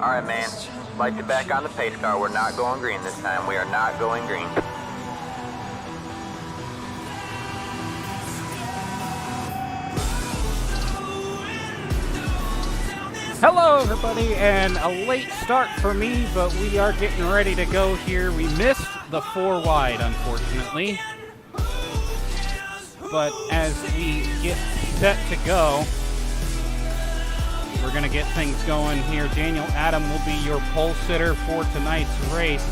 Alright, man. Light you back on the pace car. We're not going green this time. We are not going green. Hello, everybody, and a late start for me, but we are getting ready to go here. We missed the 4 wide, unfortunately. But as we get set to go, we're going to get things going here. Daniel Adam will be your pole sitter for tonight's race.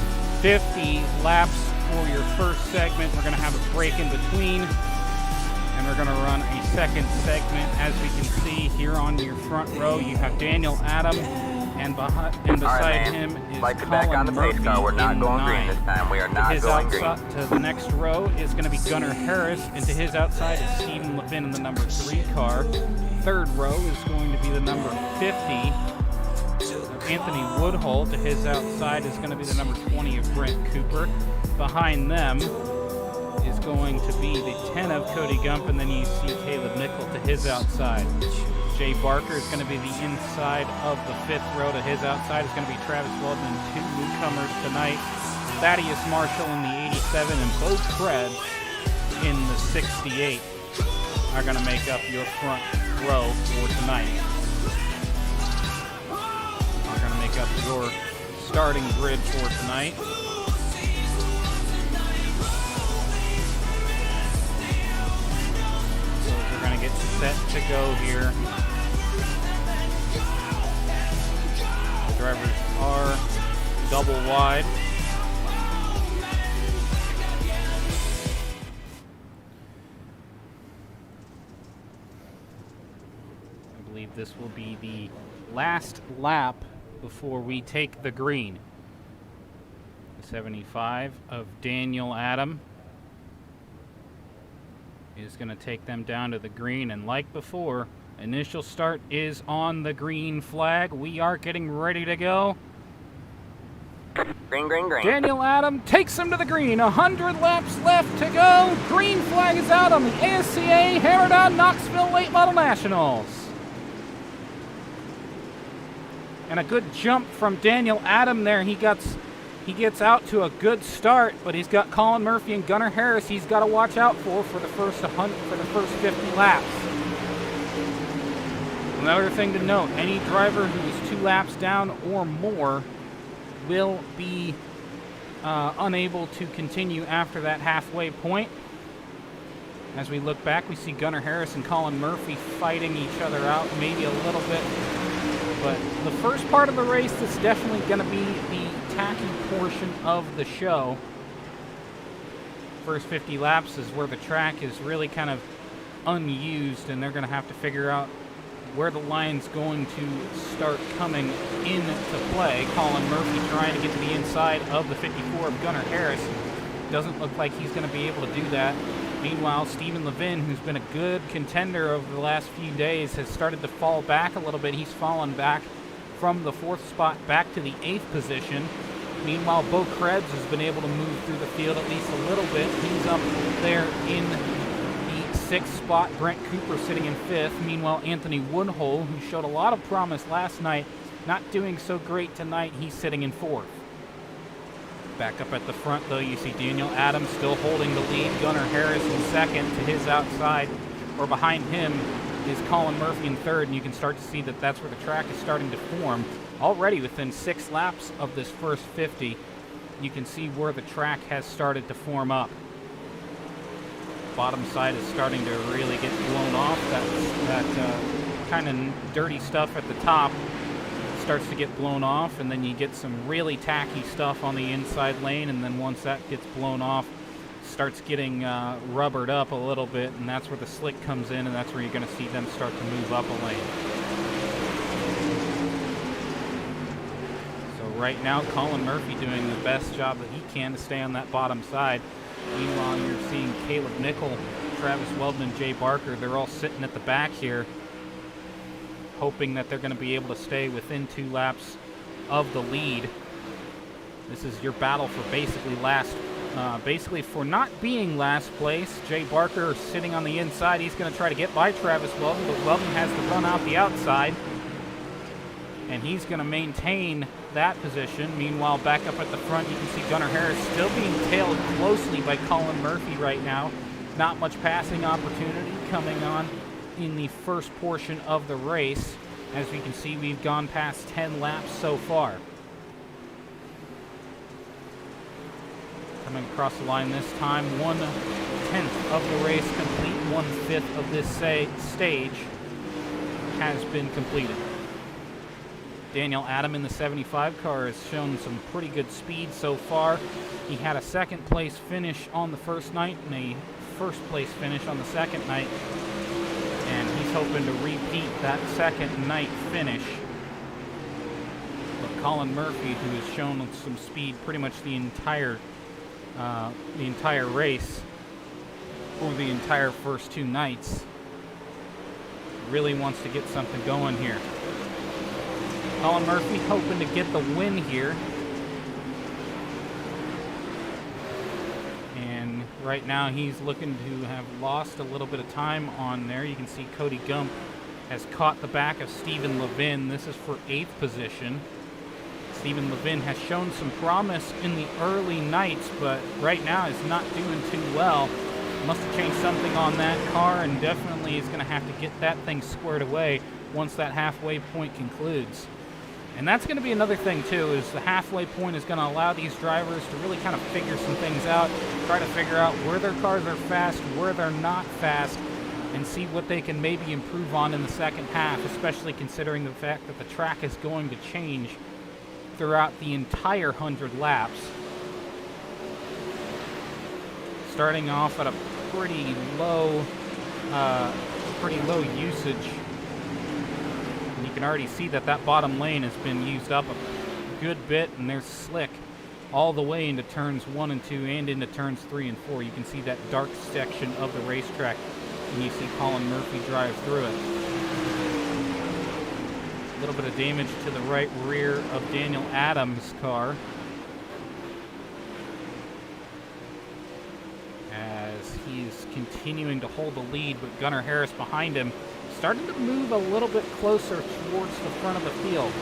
50 laps for your first segment. We're going to have a break in between, and we're going to run a second segment. As we can see here on your front row, you have Daniel Adam, and beside him is Light you back on the Colin pace Murphy car. We're not in going 9. green this time. We are To not his going green. outside, to the next row is going to be Gunnar Harris, and to his outside is Stephen Levin in the number 3 car. Third row is going to be the number 50, Anthony Woodhull. To his outside is going to be the number 20 of Brent Cooper. Behind them is going to be the 10 of Cody Gump, and then you see Caleb Nickel to his outside. Jay Barker is going to be the inside of the 5th row. To his outside is going to be Travis Weldon, 2 newcomers tonight. Thaddeus Marshall in the 87 and Bo Krebs in the 68 are going to make up your front row for tonight. Are going to make up your starting grid for tonight. So we're going to get set to go here. The drivers are double wide. I believe this will be the last lap before we take the green. The 75 of Daniel Adam is going to take them down to the green, and like before, initial start is on the green flag. We are getting ready to go. Green, green, green. Daniel Adam takes him to the green. 100 laps left to go. Green flag is out on the ASCA Hammered On Knoxville Late Model Nationals. And a good jump from Daniel Adam there. He gets out to a good start, but he's got Colin Murphy and Gunnar Harris he's got to watch out for the first 50 laps. Another thing to note, any driver who is 2 laps down or more will be unable to continue after that halfway point. As we look back, we see Gunnar Harris and Colin Murphy fighting each other out maybe a little bit. But the first part of the race is definitely going to be the tacky portion of the show. First 50 laps is where the track is really kind of unused, and they're going to have to figure out where the line's going to start coming into play. Colin Murphy trying to get to the inside of the 54 of Gunnar Harris. Doesn't look like he's going to be able to do that. Meanwhile, Stephen Levin, who's been a good contender over the last few days, has started to fall back a little bit. He's fallen back from the 4th spot back to the 8th position. Meanwhile, Bo Krebs has been able to move through the field at least a little bit. He's up there in the 6th spot. Brent Cooper sitting in 5th. Meanwhile, Anthony Woodhull, who showed a lot of promise last night, not doing so great tonight. He's sitting in 4th. Back up at the front, though, you see Daniel Adams still holding the lead. Gunnar Harris in 2nd. To his outside, or behind him, is Colin Murphy in 3rd, and you can start to see that that's where the track is starting to form. Already within 6 laps of this first 50, you can see where the track has started to form up. Bottom side is starting to really get blown off. That kind of dirty stuff at the top starts to get blown off, and then you get some really tacky stuff on the inside lane, and then once that gets blown off, starts getting rubbered up a little bit, and that's where the slick comes in, and that's where you're going to see them start to move up a lane. So right now, Colin Murphy doing the best job that he can to stay on that bottom side. Meanwhile, you're seeing Caleb Nickel, Travis Weldon, and Jay Barker. They're all sitting at the back here, hoping that they're going to be able to stay within 2 laps of the lead. This is your battle for basically for not being last place. Jay Barker sitting on the inside. He's going to try to get by Travis Weldon, but Weldon has to run out the outside. and he's going to maintain that position. Meanwhile, back up at the front, you can see Gunnar Harris still being tailed closely by Colin Murphy right now. Not much passing opportunity coming on in the first portion of the race. As we can see, we've gone past 10 laps so far. Coming across the line this time, 1/10 of the race complete, 1/5 of this stage has been completed. Daniel Adam in the 75 car has shown some pretty good speed so far. He had a second place finish on the first night and a first place finish on the second night, and he's hoping to repeat that second night finish. But Colin Murphy, who has shown some speed pretty much the entire race, or the entire first two nights, really wants to get something going here. Colin Murphy hoping to get the win here. And right now he's looking to have lost a little bit of time on there. You can see Cody Gump has caught the back of Stephen Levin. This is for 8th position. Stephen Levin has shown some promise in the early nights, but right now is not doing too well. Must have changed something on that car, and definitely is going to have to get that thing squared away once that halfway point concludes. And that's going to be another thing too, is the halfway point is going to allow these drivers to really kind of figure some things out, try to figure out where their cars are fast, where they're not fast, and see what they can maybe improve on in the second half, especially considering the fact that the track is going to change throughout the entire 100 laps. Starting off at a pretty low usage. And you can already see that that bottom lane has been used up a good bit, and there's slick all the way into turns 1 and 2 and into turns 3 and 4. You can see that dark section of the racetrack, and you see Colin Murphy drive through it. A little bit of damage to the right rear of Daniel Adams' car, as he's continuing to hold the lead, but Gunnar Harris behind him starting to move a little bit closer towards the front of the field.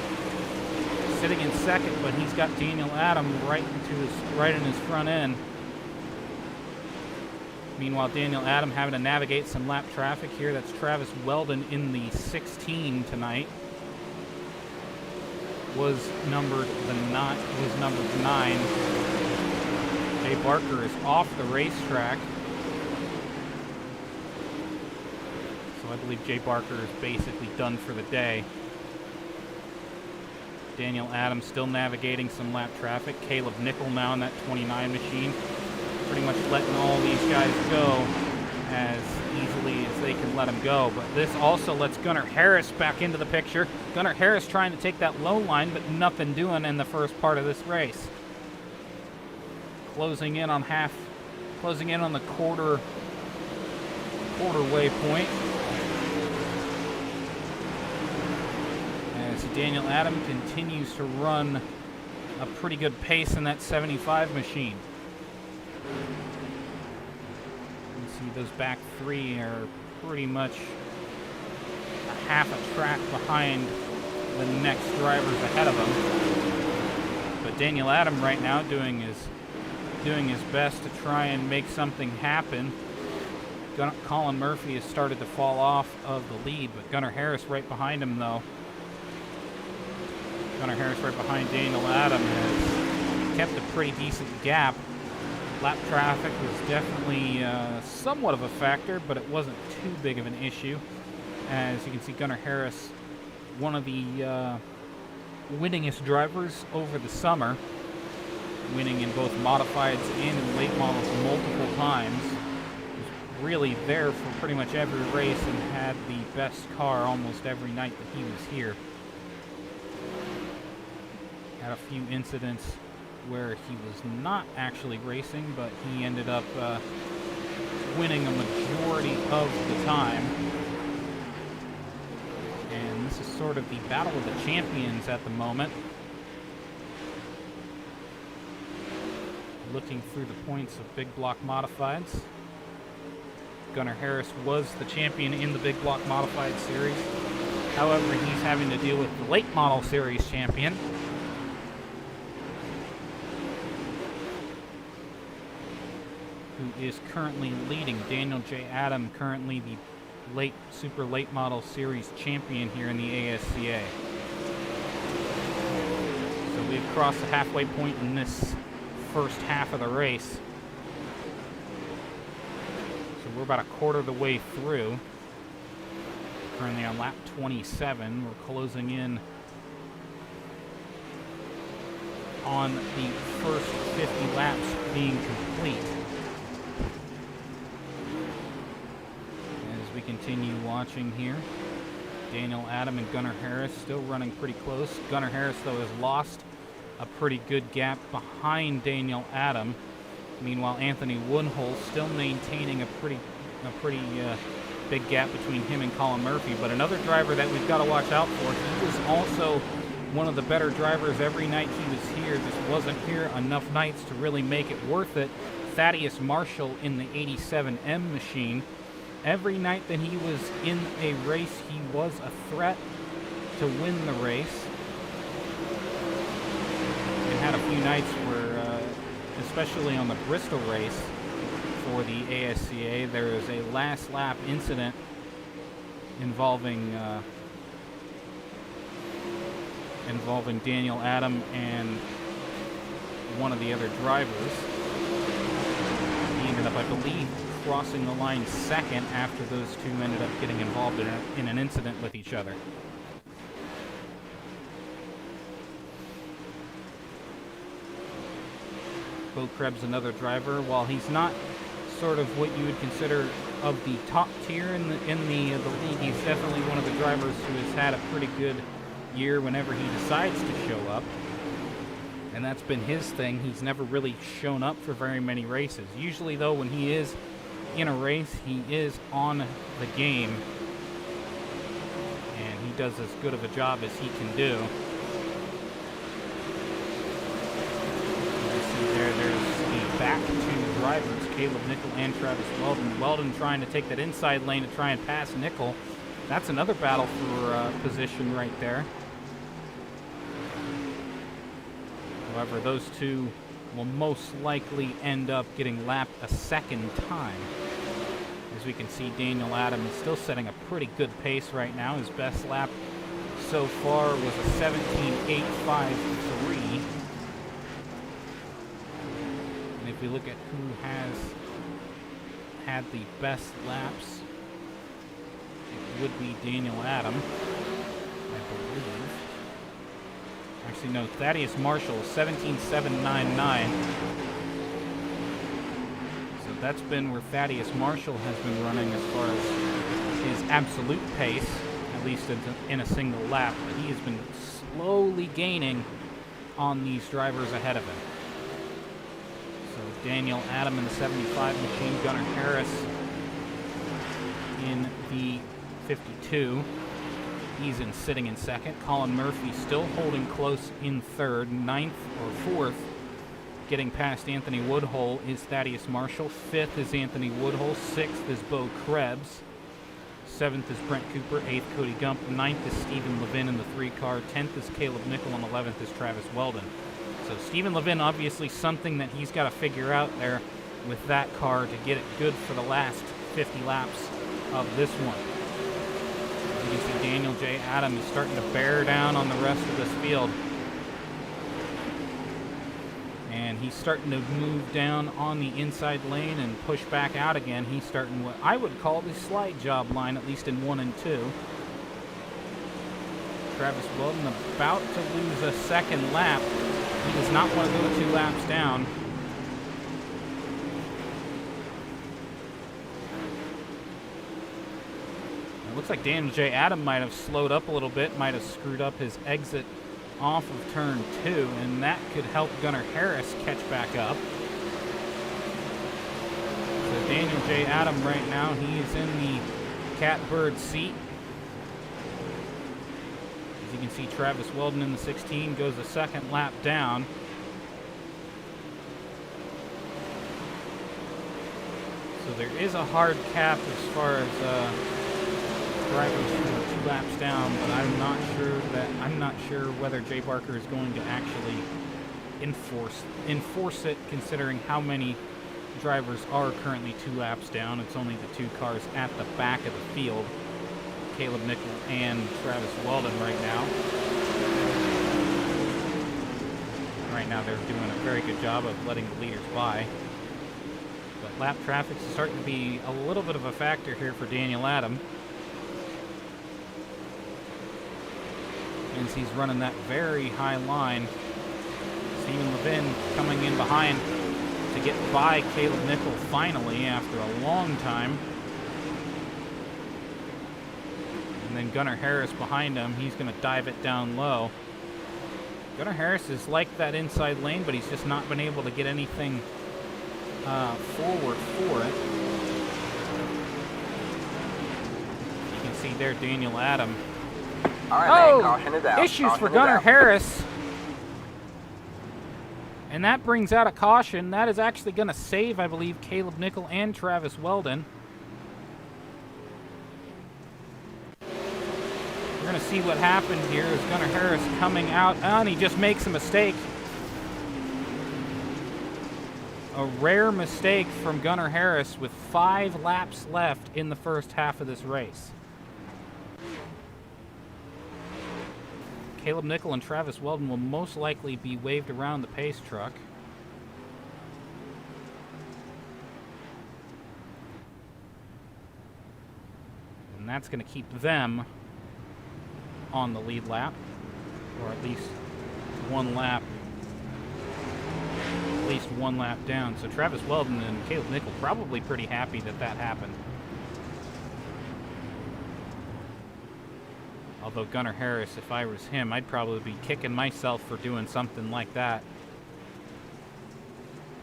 Sitting in second, but he's got Daniel Adams right in his front end. Meanwhile, Daniel Adams having to navigate some lap traffic here. That's Travis Weldon in the 16 tonight. Was numbered 9. Jay Barker is off the racetrack. So I believe Jay Barker is basically done for the day. Daniel Adams still navigating some lap traffic. Caleb Nickel now in that 29 machine. Pretty much letting all these guys go as easily as they can let them go. But this also lets Gunnar Harris back into the picture. Gunnar Harris trying to take that low line, but nothing doing in the first part of this race. Closing in on the quarter waypoint. As Daniel Adams continues to run a pretty good pace in that 75 machine. You see those back three are pretty much a half a track behind the next drivers ahead of them. But Daniel Adams right now doing his best to try and make something happen. Colin Murphy has started to fall off of the lead, but Gunnar Harris right behind him though. Gunnar Harris right behind Daniel Adams has kept a pretty decent gap. Lap traffic was definitely somewhat of a factor, but it wasn't too big of an issue. As you can see, Gunnar Harris, one of the winningest drivers over the summer, winning in both modifieds and in late models multiple times. Was really there for pretty much every race and had the best car almost every night that he was here. Had a few incidents where he was not actually racing, but he ended up winning a majority of the time. And this is sort of the battle of the champions at the moment. Looking through the points of big block modifieds. Gunnar Harris was the champion in the big block modified series. However, he's having to deal with the late model series champion. Who is currently leading. Daniel J. Adam, currently the super late model series champion here in the ASCA. So we've crossed the halfway point in this first half of the race. So we're about a quarter of the way through. Currently on lap 27. We're closing in on the first 50 laps being complete. As we continue watching here, Daniel Adam and Gunnar Harris still running pretty close. Gunnar Harris, though, has lost a pretty good gap behind Daniel Adam. Meanwhile, Anthony Woodhull still maintaining a pretty big gap between him and Colin Murphy. But another driver that we've got to watch out for, he was also one of the better drivers every night he was here. Just wasn't here enough nights to really make it worth it. Thaddeus Marshall in the 87M machine. Every night that he was in a race, he was a threat to win the race. And had a few nights where, especially on the Bristol race for the ASCA, there was a last lap incident involving Daniel Adam and one of the other drivers. He ended up, I believe, crossing the line second after those two ended up getting involved in an incident with each other. Bo Krebs, another driver, while he's not sort of what you would consider of the top tier in the league, he's definitely one of the drivers who has had a pretty good year whenever he decides to show up. And that's been his thing. He's never really shown up for very many races. Usually, though, when he is in a race, he is on the game. And he does as good of a job as he can do. You see there's the back two drivers, Caleb Nickel and Travis Weldon. Weldon trying to take that inside lane to try and pass Nickel. That's another battle for position right there. However, those two will most likely end up getting lapped a second time. As we can see, Daniel Adam is still setting a pretty good pace right now. His best lap so far was a 17.853. And if we look at who has had the best laps, it would be Daniel Adam, I believe. Actually, no, Thaddeus Marshall, 17.799. So that's been where Thaddeus Marshall has been running as far as his absolute pace, at least in a single lap. But he has been slowly gaining on these drivers ahead of him. So Daniel Adam in the 75 machine, Gunnar Harris in the 52. He's sitting in second. Colin Murphy still holding close in third. Ninth or fourth, getting past Anthony Woodhull, is Thaddeus Marshall. Fifth is Anthony Woodhull. Sixth is Bo Krebs. Seventh is Brent Cooper. Eighth, Cody Gump. Ninth is Stephen Levin in the 3-car. 10th is Caleb Nickel. And 11th is Travis Weldon. So Stephen Levin, obviously something that he's got to figure out there with that car to get it good for the last 50 laps of this one. You can see Daniel J. Adam is starting to bear down on the rest of this field. And he's starting to move down on the inside lane and push back out again. He's starting what I would call the slide job line, at least in 1 and 2. Travis Weldon about to lose a second lap. He does not want to go 2 laps down. Looks like Daniel J. Adam might have slowed up a little bit, might have screwed up his exit off of turn 2, and that could help Gunnar Harris catch back up. So Daniel J. Adam right now, he is in the catbird seat. As you can see, Travis Weldon in the 16 goes a second lap down. So there is a hard cap as far as drivers who are 2 laps down, but I'm not sure whether Jay Barker is going to actually enforce it, considering how many drivers are currently 2 laps down. It's only the 2 cars at the back of the field, Caleb Nickel and Travis Weldon right now. Right now they're doing a very good job of letting the leaders by. But lap traffic is starting to be a little bit of a factor here for Daniel Adam, as he's running that very high line. Stephen Levin coming in behind to get by Caleb Nickel finally after a long time. And then Gunnar Harris behind him. He's going to dive it down low. Gunnar Harris is like that inside lane, but he's just not been able to get anything forward for it. You can see there Daniel Adam. All right, man, caution is out. Issues Caution for is Gunnar out. Harris. And that brings out a caution. That is actually going to save, I believe, Caleb Nickel and Travis Weldon. We're going to see what happened here as Gunnar Harris coming out, and he just makes a mistake. A rare mistake from Gunnar Harris with 5 laps left in the first half of this race. Caleb Nickel and Travis Weldon will most likely be waved around the pace truck. And that's going to keep them on the lead lap, or at least one lap down. So Travis Weldon and Caleb Nickel probably pretty happy that that happened. Although Gunnar Harris, if I was him, I'd probably be kicking myself for doing something like that,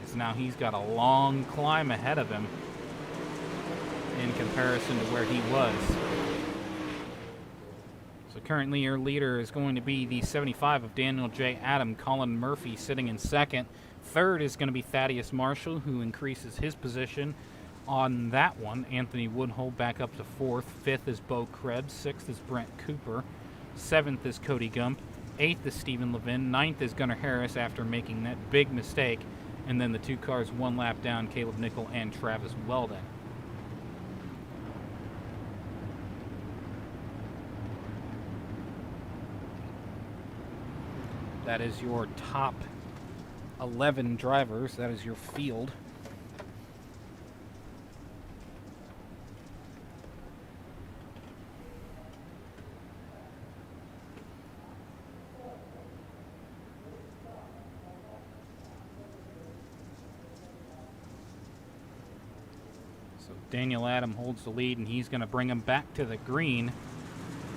because now he's got a long climb ahead of him in comparison to where he was. So currently your leader is going to be the 75 of Daniel J. Adam. Colin Murphy sitting in second. Third is going to be Thaddeus Marshall, who increases his position on that one. Anthony Woodhull back up to fourth. Fifth is Bo Krebs. Sixth is Brent Cooper. Seventh is Cody Gump. Eighth is Stephen Levin. Ninth is Gunnar Harris after making that big mistake. And then the 2 cars 1 lap down, Caleb Nickel and Travis Weldon. That is your top 11 drivers. That is your field. So Daniel Adam holds the lead, and he's going to bring him back to the green.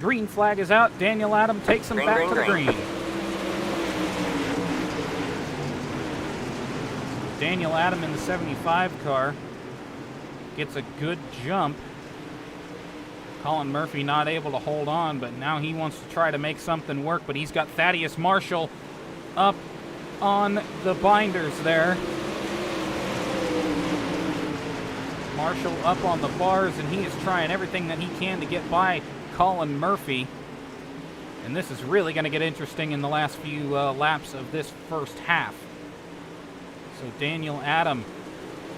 Green flag is out. Daniel Adam takes him back to the green. Daniel Adam in the 75 car gets a good jump. Colin Murphy not able to hold on, but now he wants to try to make something work, but he's got Thaddeus Marshall up on the binders there. Marshall up on the bars, and he is trying everything that he can to get by Colin Murphy. And this is really going to get interesting in the last few laps of this first half. So Daniel Adam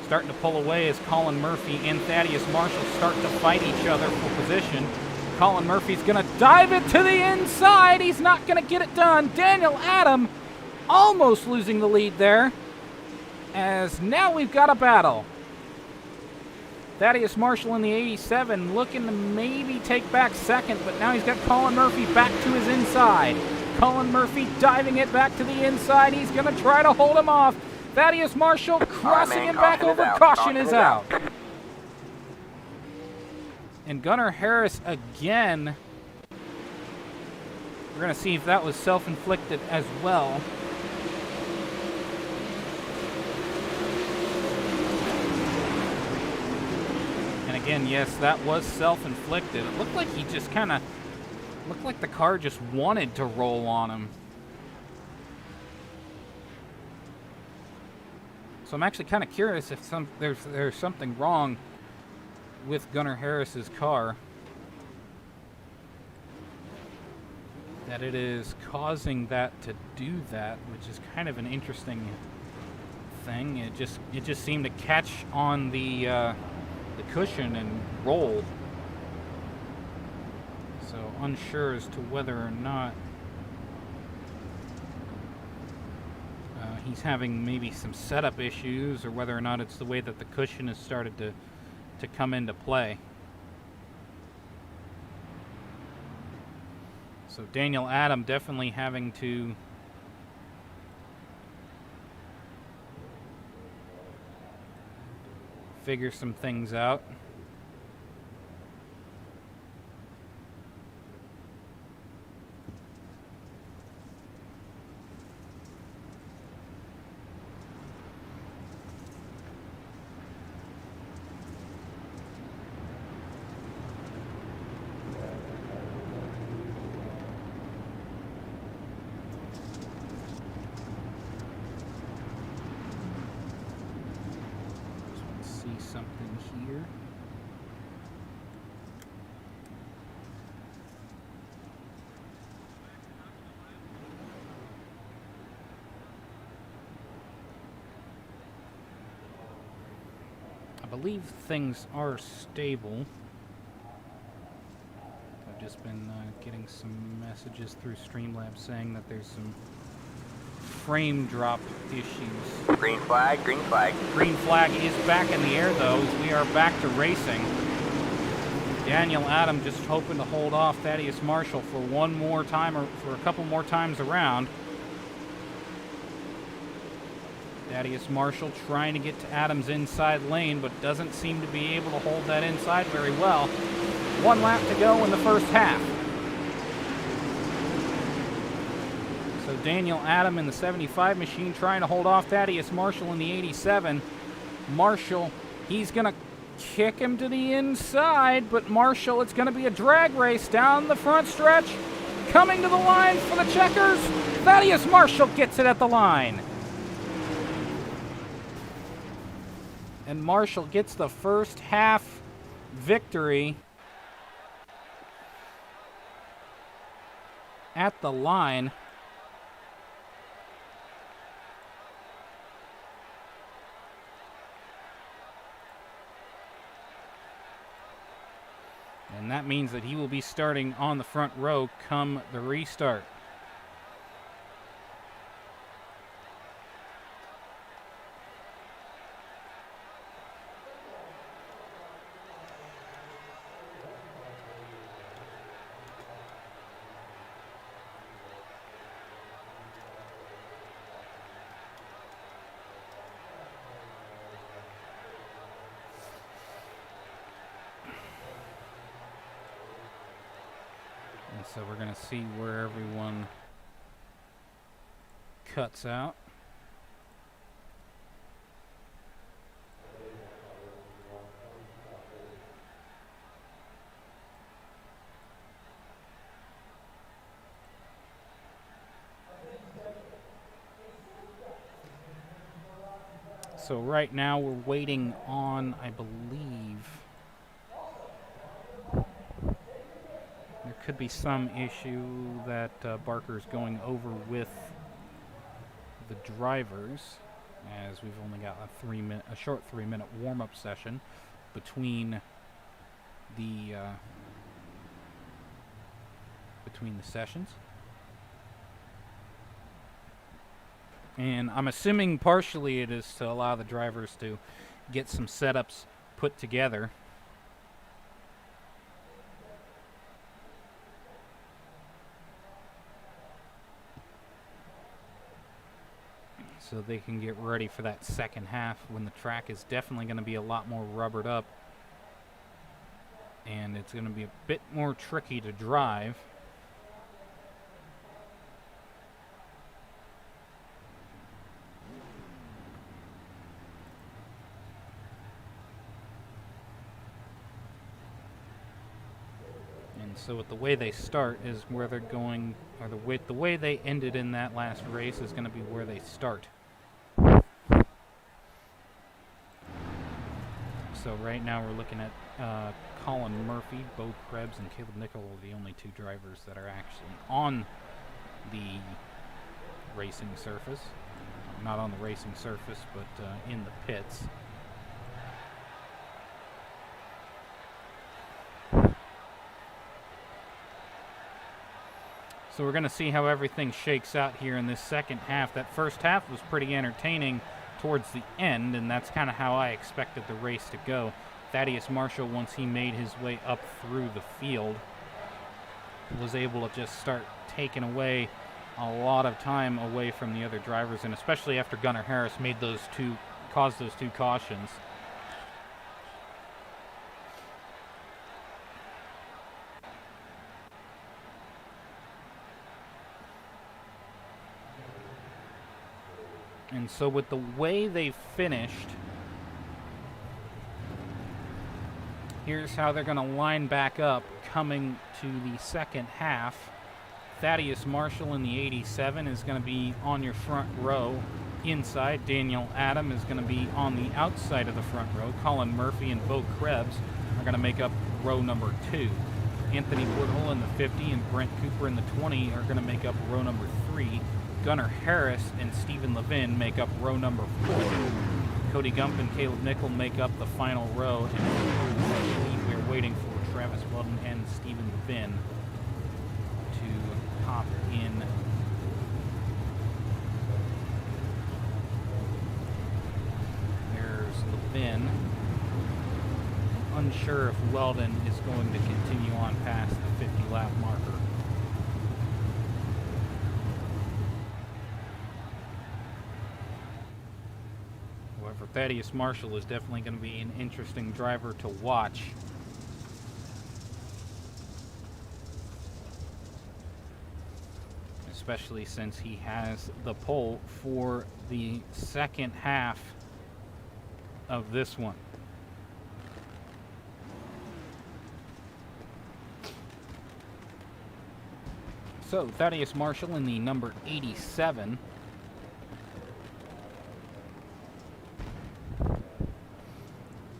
starting to pull away as Colin Murphy and Thaddeus Marshall start to fight each other for position. Colin Murphy's going to dive it to the inside. He's not going to get it done. Daniel Adam almost losing the lead there, as now we've got a battle. Thaddeus Marshall in the 87 looking to maybe take back second, but now he's got Colin Murphy back to his inside. Colin Murphy diving it back to the inside. He's going to try to hold him off. Thaddeus Marshall crossing him back over. Caution is out. And Gunnar Harris again. We're going to see if that was self-inflicted as well. And again, yes, that was self-inflicted. It looked like he just kind of looked like the car just wanted to roll on him. So I'm actually kind of curious if there's something wrong with Gunnar Harris's car. that it is causing that to do that, which is kind of an interesting thing. It just seemed to catch on the cushion and roll. So unsure as to whether or not he's having maybe some setup issues, or whether or not it's the way that the cushion has started to come into play. So Daniel Adam definitely having to figure some things out. Something here. I believe things are stable. I've just been getting some messages through Streamlabs saying that there's some frame drop issues. Green flag, green flag. Green flag is back in the air, though, as we are back to racing. Daniel Adam just hoping to hold off Thaddeus Marshall for one more time, or for a couple more times around. Thaddeus Marshall trying to get to Adam's inside lane, but doesn't seem to be able to hold that inside very well. One lap to go in the first half. So Daniel Adam in the 75 machine trying to hold off Thaddeus Marshall in the 87. Marshall, he's going to kick him to the inside, but Marshall, it's going to be a drag race down the front stretch. Coming to the line for the checkers. Thaddeus Marshall gets it at the line. And Marshall gets the first half victory at the line. And that means that he will be starting on the front row come the restart. So we're going to see where everyone cuts out. So right now we're waiting on, I believe, there could be some issue that Barker's going over with the drivers, as we've only got a short 3-minute warm-up session between the sessions. And I'm assuming partially it is to allow the drivers to get some setups put together. So they can get ready for that second half when the track is definitely going to be a lot more rubbered up. And it's going to be a bit more tricky to drive. So with the way they start is where they're going, or the way they ended in that last race is going to be where they start. So right now we're looking at Colin Murphy, Bo Krebs, and Caleb Nickel are the only 2 drivers that are actually on the racing surface. Not on the racing surface, but in the pits. So we're going to see how everything shakes out here in this second half. That first half was pretty entertaining towards the end, and that's kind of how I expected the race to go. Thaddeus Marshall, once he made his way up through the field, was able to just start taking away a lot of time away from the other drivers, and especially after Gunnar Harris caused those 2 cautions. And so with the way they finished, here's how they're going to line back up coming to the second half. Thaddeus Marshall in the 87 is going to be on your front row inside. Daniel Adam is going to be on the outside of the front row. Colin Murphy and Bo Krebs are going to make up row number 2. Anthony Woodhull in the 50 and Brent Cooper in the 20 are going to make up row number 3. Gunnar Harris and Stephen Levin make up row number 4. Cody Gump and Caleb Nickel make up the final row, and we're waiting for Travis Weldon and Stephen Levin to hop in. There's Levin. Unsure if Weldon is going to continue on past the 50-lap marker. Thaddeus Marshall is definitely going to be an interesting driver to watch. Especially since he has the pole for the second half of this one. So Thaddeus Marshall in the number 87.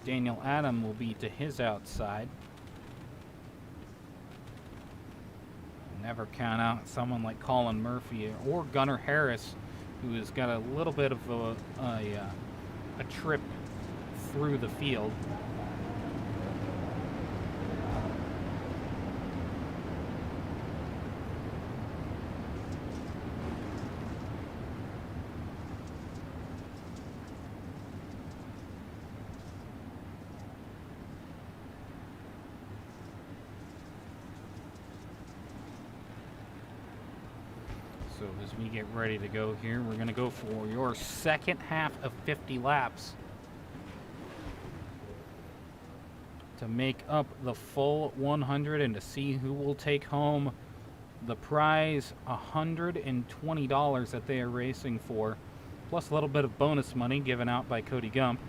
Daniel Adam will be to his outside. Never count out someone like Colin Murphy or Gunnar Harris, who has got a little bit of a trip through the field. So as we get ready to go here, we're going to go for your second half of 50 laps to make up the full 100 and to see who will take home the prize $120 that they are racing for, plus a little bit of bonus money given out by Cody Gump.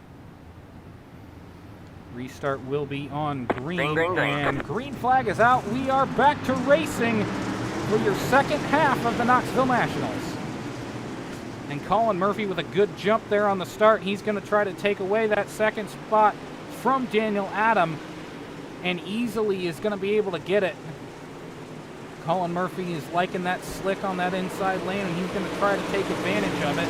Restart will be on green, and green flag is out. We are back to racing for your second half of the Knoxville Nationals. And Colin Murphy with a good jump there on the start. He's going to try to take away that second spot from Daniel Adam, and easily is going to be able to get it. Colin Murphy is liking that slick on that inside lane, and he's going to try to take advantage of it.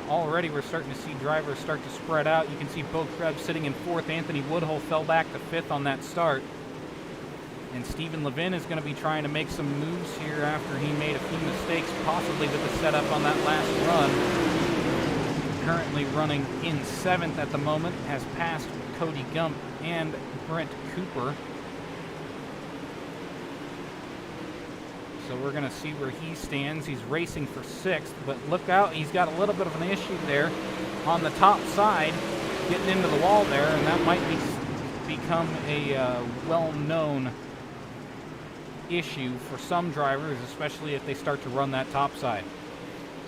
Already we're starting to see drivers start to spread out. You can see Bo Krebs sitting in 4th. Anthony Woodhull fell back to 5th on that start. And Stephen Levin is going to be trying to make some moves here after he made a few mistakes, possibly with the setup on that last run. Currently running in 7th at the moment, has passed Cody Gump and Brent Cooper. So we're going to see where he stands. He's racing for 6th, but look out, he's got a little bit of an issue there on the top side, getting into the wall there, and that might become a well-known issue for some drivers, especially if they start to run that top side.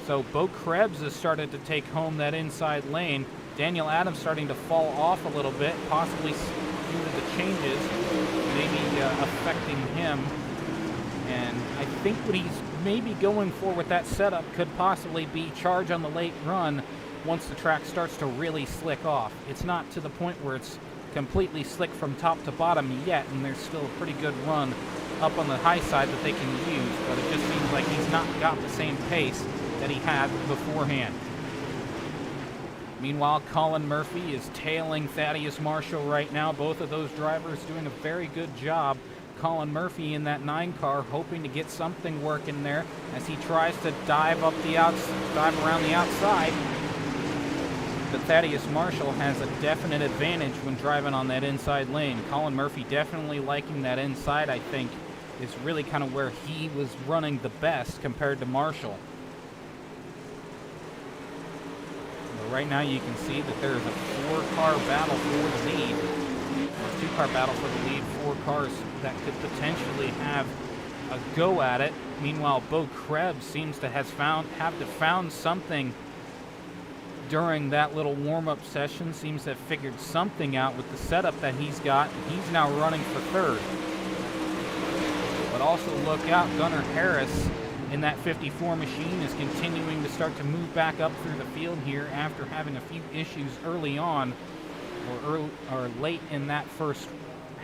So Bo Krebs has started to take home that inside lane. Daniel Adams starting to fall off a little bit, possibly due to the changes, maybe affecting him. And I think what he's may be going for with that setup could possibly be charge on the late run once the track starts to really slick off. It's not to the point where it's completely slick from top to bottom yet, and there's still a pretty good run up on the high side that they can use, but it just seems like he's not got the same pace that he had beforehand. Meanwhile, Colin Murphy is tailing Thaddeus Marshall right now. Both of those drivers doing a very good job. Colin Murphy in that 9 car hoping to get something working there as he tries to dive around the outside. But Thaddeus Marshall has a definite advantage when driving on that inside lane. Colin Murphy definitely liking that inside, I think, is really kind of where he was running the best compared to Marshall. But right now you can see that there is a 4-car battle for the lead. Or 2-car battle for the lead, 4 cars that could potentially have a go at it. Meanwhile, Bo Krebs seems to have found something during that little warm-up session, seems to have figured something out with the setup that he's got. He's now running for 3rd. But also look out, Gunnar Harris in that 54 machine is continuing to start to move back up through the field here after having a few issues early on or late in that first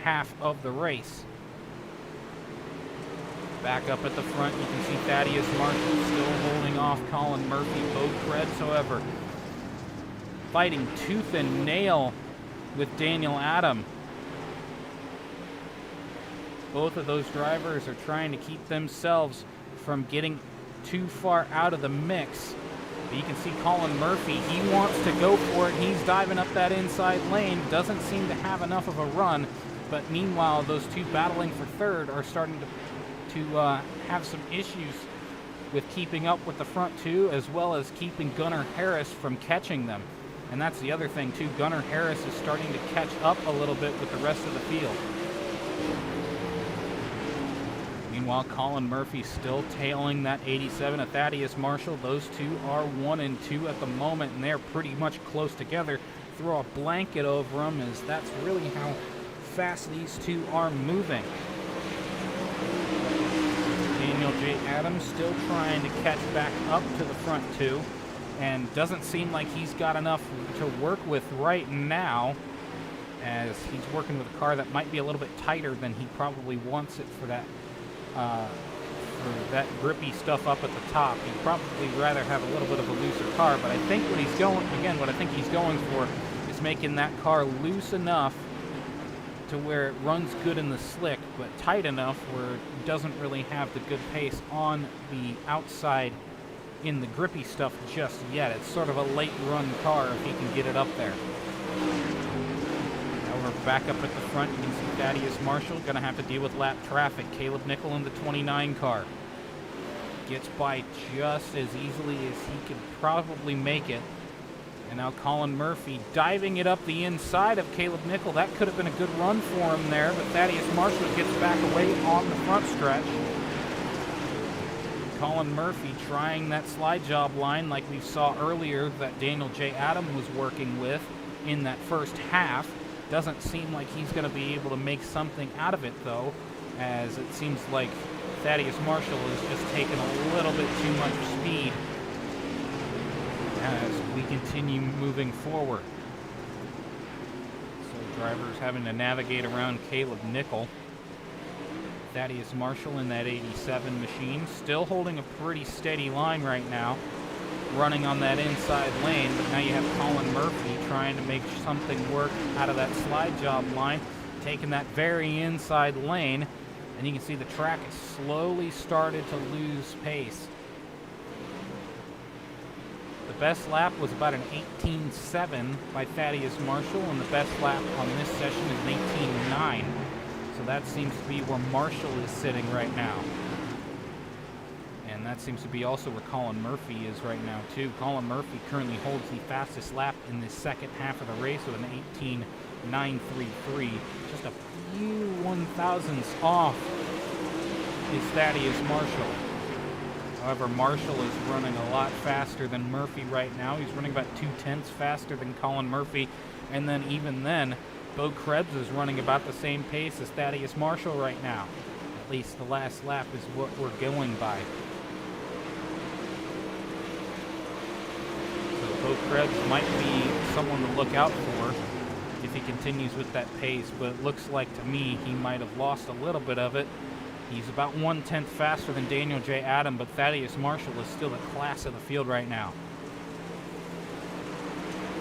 half of the race. Back up at the front, you can see Thaddeus Marshall still holding off Colin Murphy. Bo Krebs, however, fighting tooth and nail with Daniel Adam. Both of those drivers are trying to keep themselves from getting too far out of the mix. But you can see Colin Murphy, he wants to go for it. He's diving up that inside lane, doesn't seem to have enough of a run. But meanwhile, those two battling for 3rd are starting to have some issues with keeping up with the front 2, as well as keeping Gunnar Harris from catching them. And that's the other thing too, Gunnar Harris is starting to catch up a little bit with the rest of the field. Meanwhile, Colin Murphy still tailing that 87 of Thaddeus Marshall. Those two are 1 and 2 at the moment, and they're pretty much close together. Throw a blanket over them, as that's really how fast these two are moving. Daniel J. Adams still trying to catch back up to the front 2, and doesn't seem like he's got enough to work with right now, as he's working with a car that might be a little bit tighter than he probably wants it for that grippy stuff up at the top. He'd probably rather have a little bit of a looser car, but I think what he's going for is making that car loose enough to where it runs good in the slick, but tight enough where it doesn't really have the good pace on the outside in the grippy stuff just yet. It's sort of a late run car if he can get it up there. However, back up at the front, you can see Thaddeus Marshall going to have to deal with lap traffic. Caleb Nickel in the 29 car gets by just as easily as he could probably make it. And now Colin Murphy diving it up the inside of Caleb Nickel. That could have been a good run for him there, but Thaddeus Marshall gets back away on the front stretch. Colin Murphy trying that slide job line like we saw earlier that Daniel J. Adam was working with in that first half. Doesn't seem like he's going to be able to make something out of it, though, as it seems like Thaddeus Marshall is just taking a little bit too much speed as we continue moving forward. So drivers having to navigate around Caleb Nickel. Thaddeus Marshall in that 87 machine, still holding a pretty steady line right now, running on that inside lane, but now you have Colin Murphy trying to make something work out of that slide job line, taking that very inside lane, and you can see the track has slowly started to lose pace. The best lap was about an 18.7 by Thaddeus Marshall, and the best lap on this session is an 18.9. So that seems to be where Marshall is sitting right now. And that seems to be also where Colin Murphy is right now, too. Colin Murphy currently holds the fastest lap in the second half of the race with an 18.933. Just a few 1,000ths off is Thaddeus Marshall. However, Marshall is running a lot faster than Murphy right now. He's running about 0.2 faster than Colin Murphy. And then even then, Bo Krebs is running about the same pace as Thaddeus Marshall right now. At least the last lap is what we're going by. Krebs might be someone to look out for if he continues with that pace, but it looks like to me he might have lost a little bit of it. He's about 1/10 faster than Daniel J. Adam, but Thaddeus Marshall is still the class of the field right now.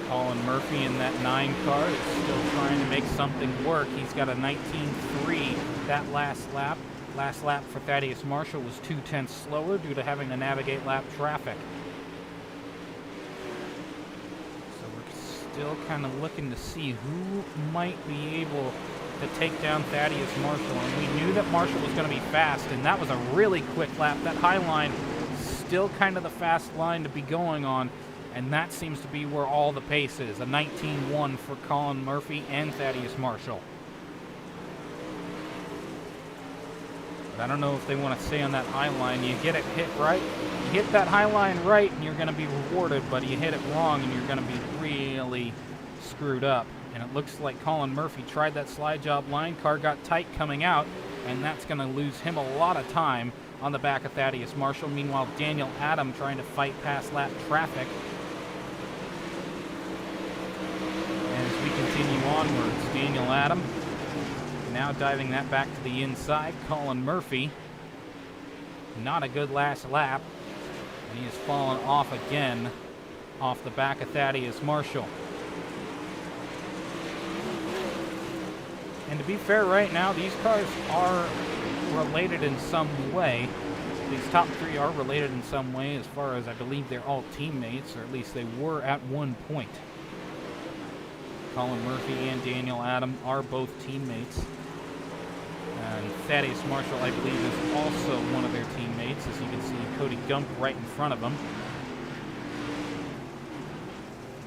Colin Murphy in that 9 car is still trying to make something work. He's got a 19.3 that last lap. Last lap for Thaddeus Marshall was 2/10 slower due to having to navigate lap traffic. So we're still kind of looking to see who might be able to take down Thaddeus Marshall. And we knew that Marshall was going to be fast, and that was a really quick lap. That high line, still kind of the fast line to be going on, and that seems to be where all the pace is. A 19.1 for Colin Murphy and Thaddeus Marshall. But I don't know if they want to stay on that high line. You get it hit right, you hit that high line right, and you're going to be rewarded, but you hit it wrong, and you're going to be really screwed up. And it looks like Colin Murphy tried that slide job line. Car got tight coming out, and that's going to lose him a lot of time on the back of Thaddeus Marshall. Meanwhile, Daniel Adam trying to fight past lap traffic. As we continue onwards, Daniel Adam now diving that back to the inside. Colin Murphy, not a good last lap. And he has fallen off again off the back of Thaddeus Marshall. And to be fair, right now, these cars are related in some way. These top 3 are related in some way, as far as I believe they're all teammates, or at least they were at one point. Colin Murphy and Daniel Adam are both teammates. And Thaddeus Marshall, I believe, is also one of their teammates, as you can see Cody Gump right in front of him.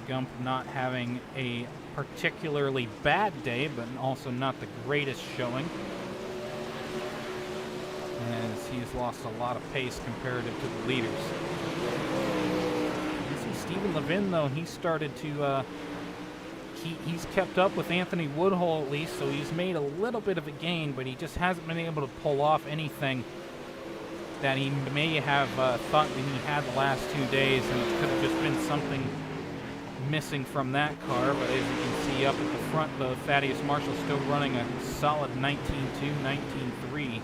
Gump not having a particularly bad day, but also not the greatest showing, as he has lost a lot of pace comparative to the leaders. You see Stephen Levin, though, he started to he's kept up with Anthony Woodhull at least, so he's made a little bit of a gain, but he just hasn't been able to pull off anything that he may have thought that he had the last 2 days, and it could have just been something missing from that car. But as you can see up at the front, though, Thaddeus Marshall still running a solid 19.2, 19.3.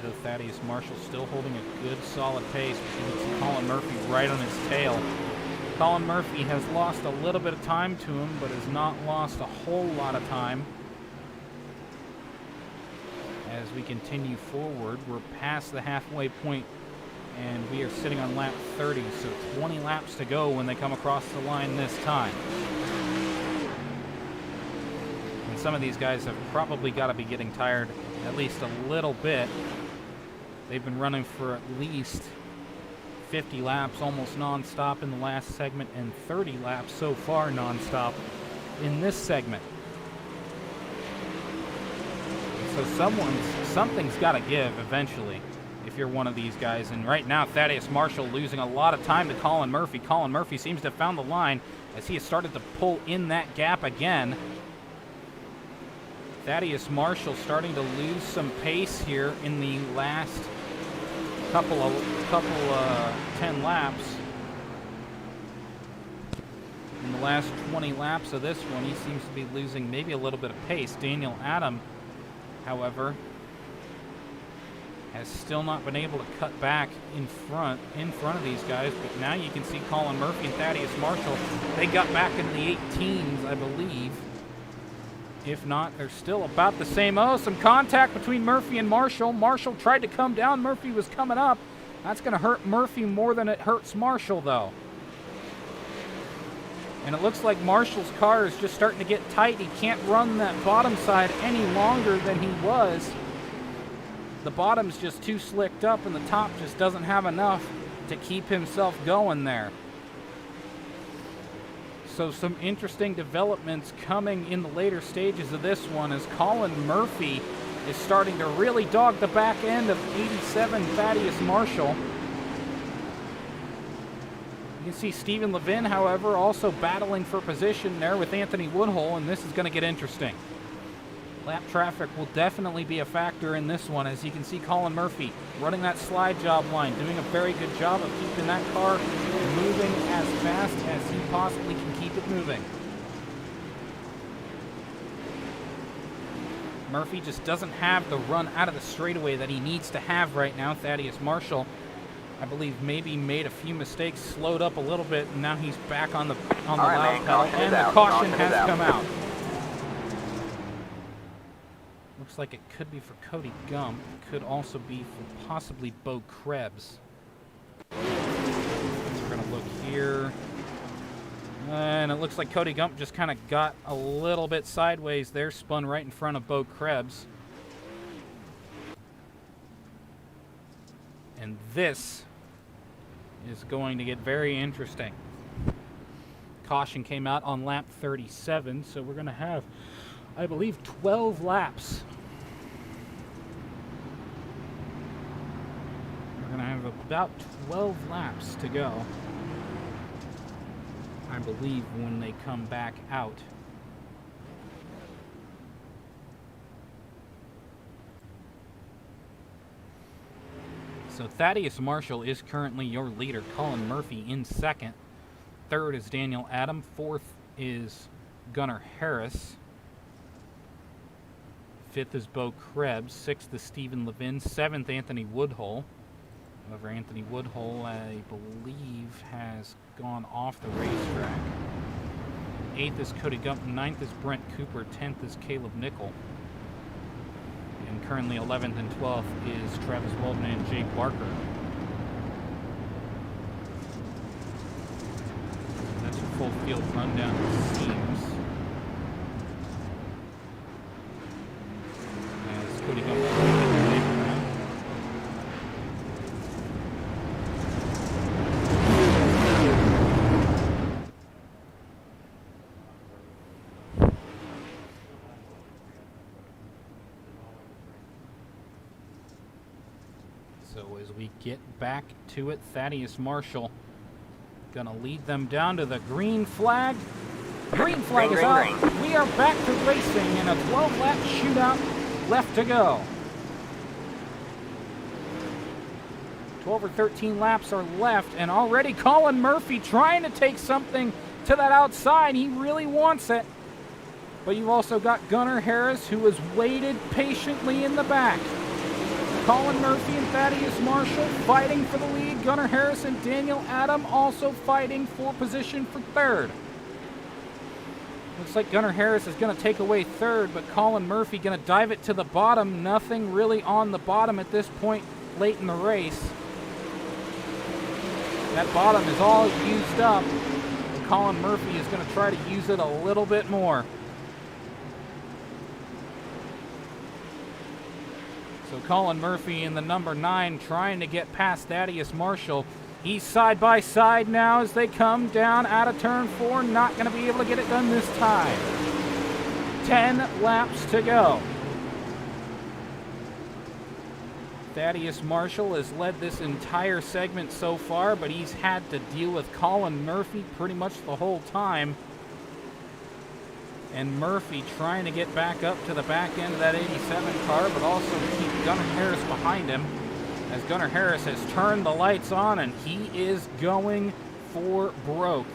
Though Thaddeus Marshall still holding a good solid pace, but you can see Colin Murphy right on his tail. Colin Murphy has lost a little bit of time to him, but has not lost a whole lot of time. As we continue forward, we're past the halfway point, and we are sitting on lap 30, so 20 laps to go when they come across the line this time. And some of these guys have probably got to be getting tired at least a little bit. They've been running for at least 50 laps almost non-stop in the last segment, and 30 laps so far non-stop in this segment. So something's got to give eventually if you're one of these guys. And right now, Thaddeus Marshall losing a lot of time to Colin Murphy. Colin Murphy seems to have found the line as he has started to pull in that gap again. Thaddeus Marshall starting to lose some pace here in the last couple 10 laps. In the last 20 laps of this one, he seems to be losing maybe a little bit of pace. Daniel Adam, however, has still not been able to cut back in front of these guys. But now you can see Colin Murphy and Thaddeus Marshall, they got back into the 18s, I believe. If not, they're still about the same. Oh, some contact between Murphy and Marshall. Marshall tried to come down. Murphy was coming up. That's going to hurt Murphy more than it hurts Marshall, though. And it looks like Marshall's car is just starting to get tight. He can't run that bottom side any longer than he was. The bottom's just too slicked up, and the top just doesn't have enough to keep himself going there. So some interesting developments coming in the later stages of this one, as Colin Murphy is starting to really dog the back end of 87 Thaddeus Marshall. You can see Stephen Levin, however, also battling for position there with Anthony Woodhull, and this is going to get interesting. Lap traffic will definitely be a factor in this one. As you can see, Colin Murphy running that slide job line, doing a very good job of keeping that car moving as fast as he possibly can keep it moving. Murphy just doesn't have the run out of the straightaway that he needs to have right now. Thaddeus Marshall, I believe, maybe made a few mistakes, slowed up a little bit, and now he's back on the loud pedal, and the caution has come out. Looks like it could be for Cody Gump. Could also be for possibly Bo Krebs. So we're going to look here. And it looks like Cody Gump just kind of got a little bit sideways there, spun right in front of Bo Krebs. And this is going to get very interesting. Caution came out on lap 37, so we're going to have, I believe, 12 laps. We're going to have about 12 laps to go, I believe, when they come back out. So Thaddeus Marshall is currently your leader. Colin Murphy in second. Third is Daniel Adam. Fourth is Gunnar Harris. Fifth is Bo Krebs. Sixth is Stephen Levin. Seventh, Anthony Woodhull. However, Anthony Woodhull, I believe, has gone off the racetrack. Eighth is Cody Gump. Ninth is Brent Cooper. 10th is Caleb Nickel. And currently 11th and 12th is Travis Walden and Jay Barker. That's a full field rundown, it seems. As Cody Gump is away from that. So as we get back to it, Thaddeus Marshall gonna lead them down to the green flag. Green flag is out. We are back to racing in a 12-lap shootout left to go. 12 or 13 laps are left, and already Colin Murphy trying to take something to that outside. He really wants it. But you've also got Gunnar Harris, who has waited patiently in the back. Colin Murphy and Thaddeus Marshall fighting for the lead. Gunnar Harris and Daniel Adam also fighting for position for third. Looks like Gunnar Harris is going to take away third, but Colin Murphy going to dive it to the bottom. Nothing really on the bottom at this point late in the race. That bottom is all used up. And Colin Murphy is going to try to use it a little bit more. So Colin Murphy in the number 9 trying to get past Thaddeus Marshall. He's side by side now as they come down out of turn 4. Not going to be able to get it done this time. 10 laps to go. Thaddeus Marshall has led this entire segment so far, but he's had to deal with Colin Murphy pretty much the whole time. And Murphy trying to get back up to the back end of that 87 car, but also to keep Gunnar Harris behind him, as Gunnar Harris has turned the lights on and he is going for broke.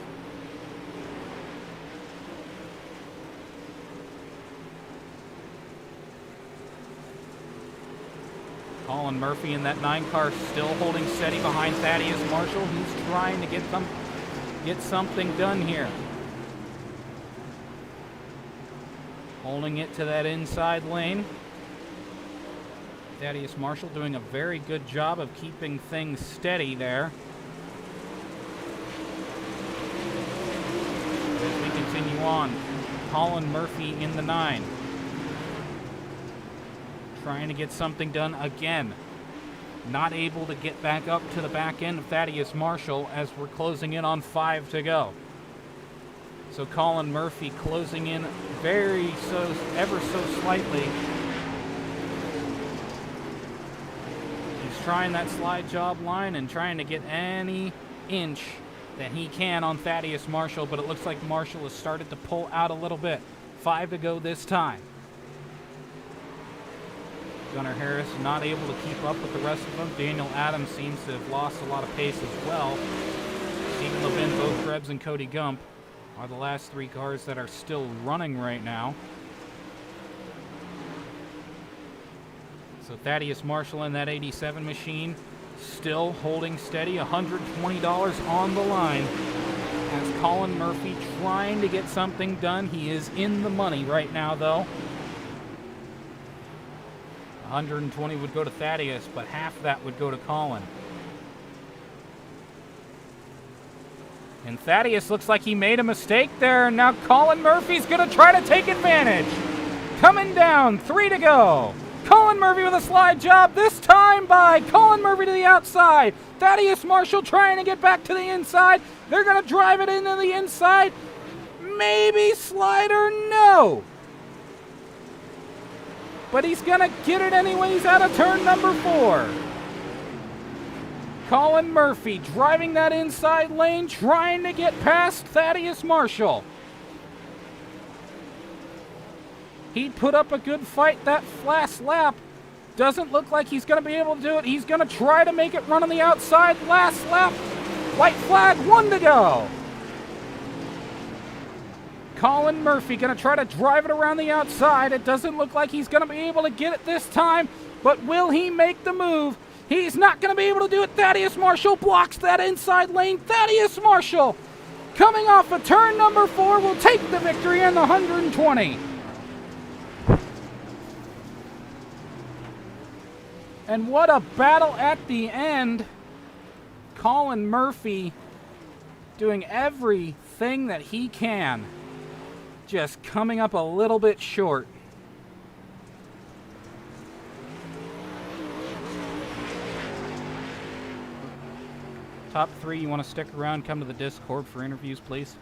Colin Murphy in that 9 car still holding steady behind Thaddeus Marshall. He's trying to get something done here. Holding it to that inside lane. Thaddeus Marshall doing a very good job of keeping things steady there. As we continue on, Colin Murphy in the 9. Trying to get something done again. Not able to get back up to the back end of Thaddeus Marshall as we're closing in on 5 to go. So Colin Murphy closing in ever so slightly. He's trying that slide job line and trying to get any inch that he can on Thaddeus Marshall, but it looks like Marshall has started to pull out a little bit. 5 to go this time. Gunnar Harris not able to keep up with the rest of them. Daniel Adams seems to have lost a lot of pace as well. Stephen Levin, both Krebs, and Cody Gump are the last 3 cars that are still running right now. So Thaddeus Marshall in that 87 machine still holding steady, $120 on the line. As Colin Murphy trying to get something done. He is in the money right now, though. 120 would go to Thaddeus, but half that would go to Colin. And Thaddeus looks like he made a mistake there. Now Colin Murphy's going to try to take advantage. Coming down, 3 to go. Colin Murphy with a slide job, this time by Colin Murphy to the outside. Thaddeus Marshall trying to get back to the inside. They're going to drive it into the inside. Maybe slider, no. But he's going to get it anyways out of turn number 4. Colin Murphy driving that inside lane, trying to get past Thaddeus Marshall. He put up a good fight that last lap. Doesn't look like he's going to be able to do it. He's going to try to make it run on the outside. Last lap, white flag, 1 to go. Colin Murphy going to try to drive it around the outside. It doesn't look like he's going to be able to get it this time, but will he make the move? He's not going to be able to do it. Thaddeus Marshall blocks that inside lane. Thaddeus Marshall, coming off of turn number 4, will take the victory in the 120. And what a battle at the end. Colin Murphy doing everything that he can. Just coming up a little bit short. Top 3, you want to stick around, come to the Discord for interviews, please.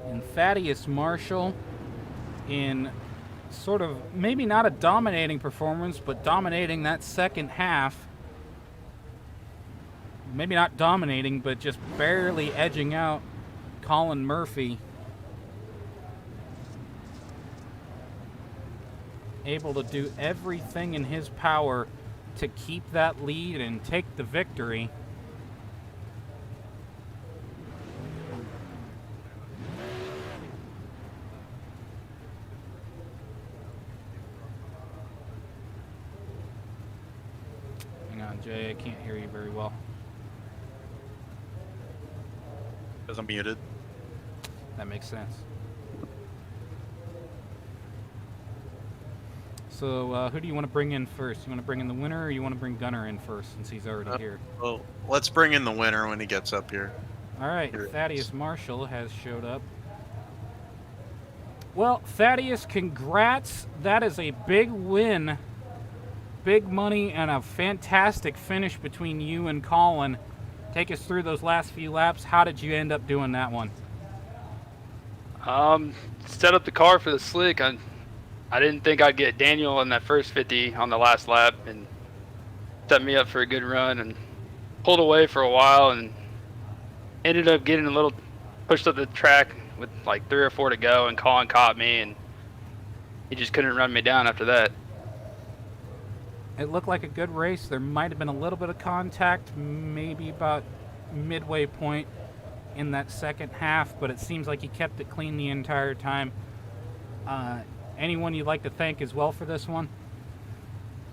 And Thaddeus Marshall in sort of maybe not a dominating performance, but dominating that second half. Maybe not dominating, but just barely edging out Colin Murphy. Able to do everything in his power to keep that lead and take the victory. Hang on, Jay, I can't hear you very well. Because I'm muted. That makes sense. So, who do you want to bring in first? You want to bring in the winner, or you want to bring Gunnar in first, since he's already here? Well, let's bring in the winner when he gets up here. All right, Thaddeus Marshall has showed up. Well, Thaddeus, congrats. That is a big win. Big money and a fantastic finish between you and Colin. Take us through those last few laps. How did you end up doing that one? Set up the car for the slick. I didn't think I'd get Daniel in that first 50 on the last lap, and set me up for a good run, and pulled away for a while and ended up getting a little pushed up the track with like 3 or 4 to go, and Colin caught me, and he just couldn't run me down after that. It looked like a good race. There might have been a little bit of contact, maybe about midway point in that second half, but it seems like he kept it clean the entire time. Anyone you'd like to thank as well for this one?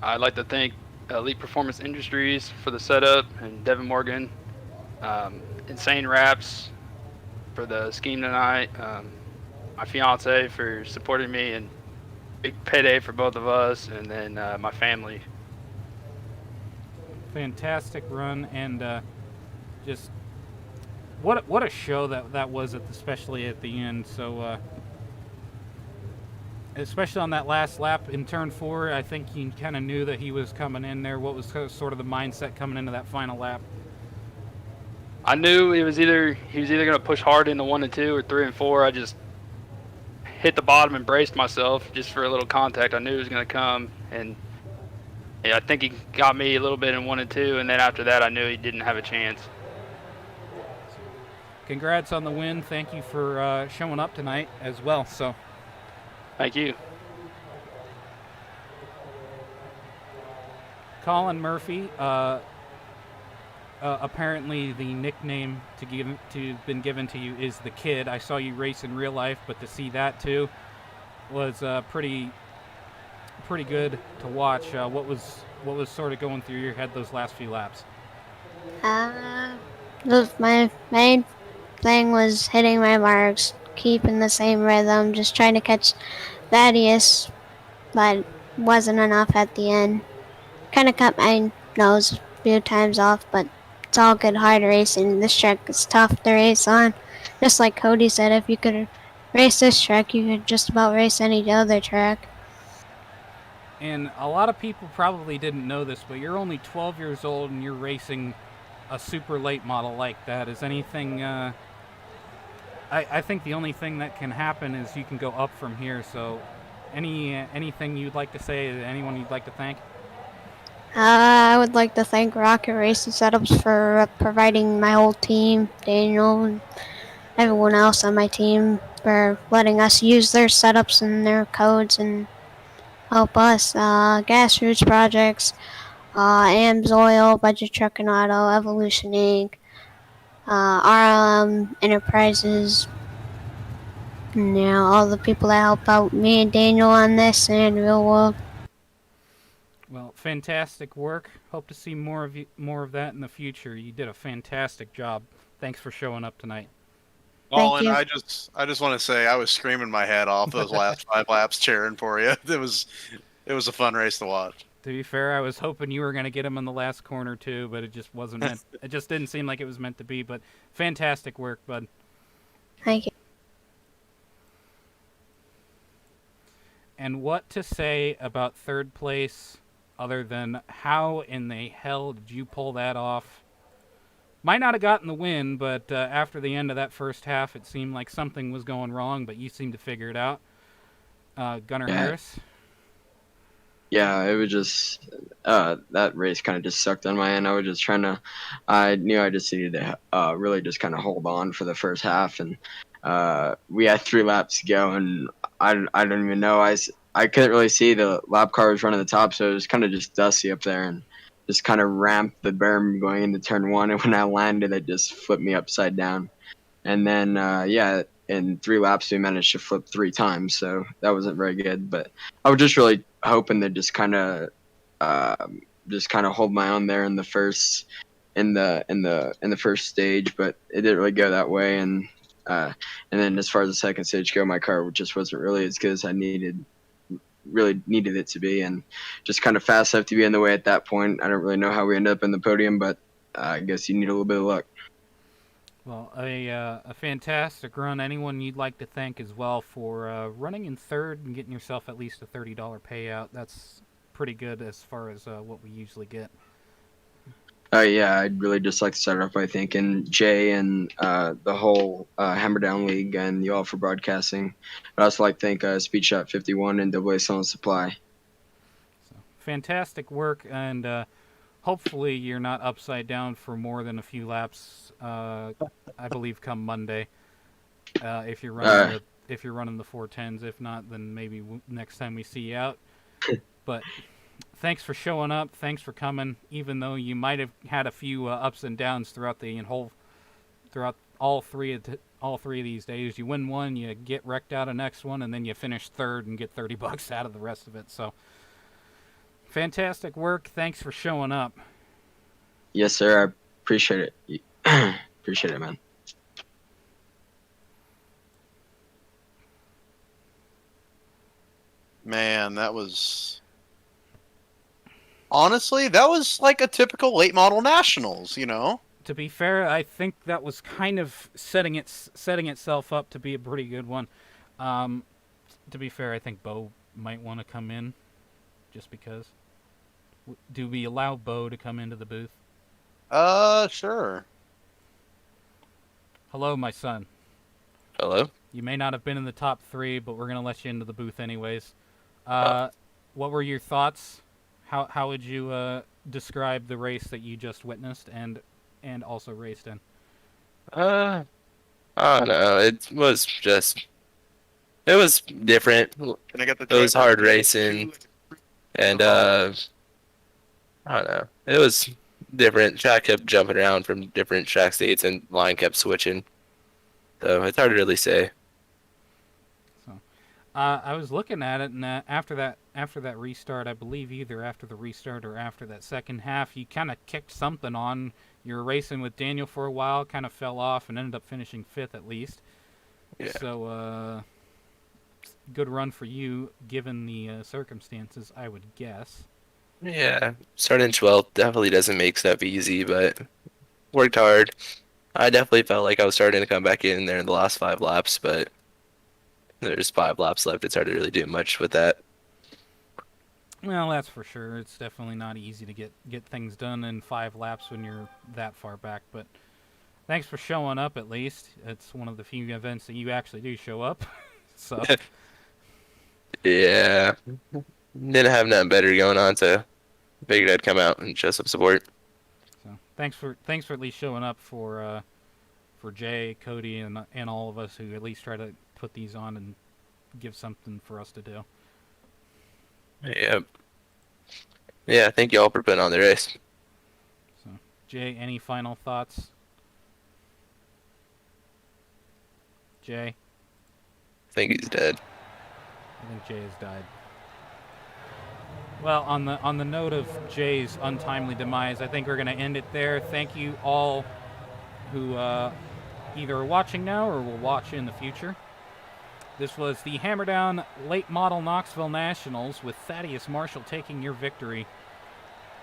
I'd like to thank Elite Performance Industries for the setup, and Devin Morgan, Insane Raps for the scheme tonight, my fiance for supporting me, and big payday for both of us, and then my family. Fantastic run, and just what a show that was, especially at the end. So especially on that last lap in turn 4, I think you kind of knew that he was coming in there. What was sort of the mindset coming into that final lap? I knew he was either going to push hard into 1 and 2 or 3 and 4. I just hit the bottom and braced myself just for a little contact. I knew it was going to come, and Yeah, I think he got me a little bit in 1 and 2, and then after that, I knew he didn't have a chance. Congrats on the win. Thank you for showing up tonight as well. So, Thank you. Colin Murphy. Apparently, the nickname to been given to you is the Kid. I saw you race in real life, but to see that too was pretty good to watch. What was sort of going through your head those last few laps? My main thing was hitting my marks, keeping the same rhythm, just trying to catch Thaddeus, but wasn't enough at the end. Kind of cut my nose a few times off, but it's all good hard racing. This track is tough to race on. Just like Cody said, if you could race this track, you could just about race any other track. And a lot of people probably didn't know this, but you're only 12 years old and you're racing a super late model like that. Is anything? I think the only thing that can happen is you can go up from here. So, anything you'd like to say? Anyone you'd like to thank? I would like to thank Rocket Racing Setups for providing my whole team, Daniel, and everyone else on my team for letting us use their setups and their codes and help us. Gas Roots Projects, AMS Oil, Budget Truck and Auto, Evolution Inc., RLM Enterprises, and all the people that help out me and Daniel on this and Real World. Well, fantastic work. Hope to see more of that in the future. You did a fantastic job. Thanks for showing up tonight. Colin, you. I just want to say I was screaming my head off those last 5 laps cheering for you. It was a fun race to watch. To be fair, I was hoping you were going to get him in the last corner too, but it just wasn't meant. It just didn't seem like it was meant to be. But fantastic work, bud. Thank you. And what to say about third place other than how in the hell did you pull that off? Might not have gotten the win, but after the end of that first half, it seemed like something was going wrong, but you seemed to figure it out. Gunnar Harris? Yeah, it was just that race kind of just sucked on my end. I knew I just needed to really just kind of hold on for the first half, and we had 3 laps to go, and I don't even know. I couldn't really see the lap car was running the top, so it was kind of just dusty up there, and just kind of ramped the berm going into turn 1, and when I landed, it just flipped me upside down. And then in 3 laps we managed to flip 3 times, so that wasn't very good. But I was just really hoping to just kind of hold my own there in the first first stage, but it didn't really go that way. And then as far as the second stage go, my car just wasn't really as good as I really needed it to be, and just kind of fast enough to be in the way at that point. I don't really know how we ended up in the podium, but I guess you need a little bit of luck. Well, a fantastic run. Anyone you'd like to thank as well for running in third and getting yourself at least a $30 payout. That's pretty good as far as what we usually get. Yeah, I'd really just like to start off by thanking Jay and the whole Hammer Down League and you all for broadcasting. I'd also like to thank Speed Shop 51 and AA Salon Supply. So, fantastic work, and hopefully you're not upside down for more than a few laps. I believe come Monday, if you're running the 410s. If not, then maybe next time we see you out. But thanks for showing up. Thanks for coming, even though you might have had a few ups and downs throughout all three of these days. You win one, you get wrecked out of next one, and then you finish third and get $30 out of the rest of it. So, fantastic work. Thanks for showing up. Yes, sir. I appreciate it. Appreciate it, man. Man, that was... Honestly, that was like a typical late model nationals, you know? To be fair, I think that was kind of setting itself up to be a pretty good one. To be fair, I think Bo might want to come in, just because. Do we allow Bo to come into the booth? Sure. Hello, my son. Hello? You may not have been in the top 3, but we're going to let you into the booth anyways. What were your thoughts? How would you describe the race that you just witnessed and also raced in? I don't know. It was different. Can I get the It was driver? hard racing, and I don't know. It was different. Track kept jumping around from different track states, and line kept switching. So it's hard to really say. I was looking at it, and after that restart, I believe either after the restart or after that second half, you kind of kicked something on. You were racing with Daniel for a while, kind of fell off, and ended up finishing 5th at least. Yeah. So, good run for you, given the circumstances, I would guess. Yeah, starting 12th definitely doesn't make stuff easy, but worked hard. I definitely felt like I was starting to come back in there in the last 5 laps, but there's 5 laps left. It's hard to really do much with that. Well, that's for sure. It's definitely not easy to get things done in 5 laps when you're that far back, but thanks for showing up at least. It's one of the few events that you actually do show up. So Yeah, didn't have nothing better going on, so figured I'd come out and show some support. So thanks for at least showing up for Jay, Cody, and all of us who at least try to put these on and give something for us to do. Yeah. Yeah, thank you all for putting on the race. So Jay, any final thoughts? Jay? I think he's dead. I think Jay has died. Well, on the note of Jay's untimely demise, I think we're going to end it there. Thank you all who either are watching now or will watch in the future. This was the Hammer Down Late Model Knoxville Nationals with Thaddeus Marshall taking your victory.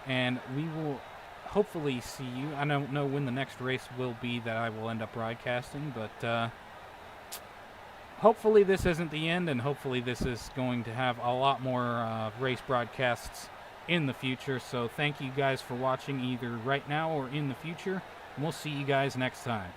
And we will hopefully see you. I don't know when the next race will be that I will end up broadcasting, but hopefully this isn't the end, and hopefully this is going to have a lot more race broadcasts in the future. So thank you guys for watching either right now or in the future. And we'll see you guys next time.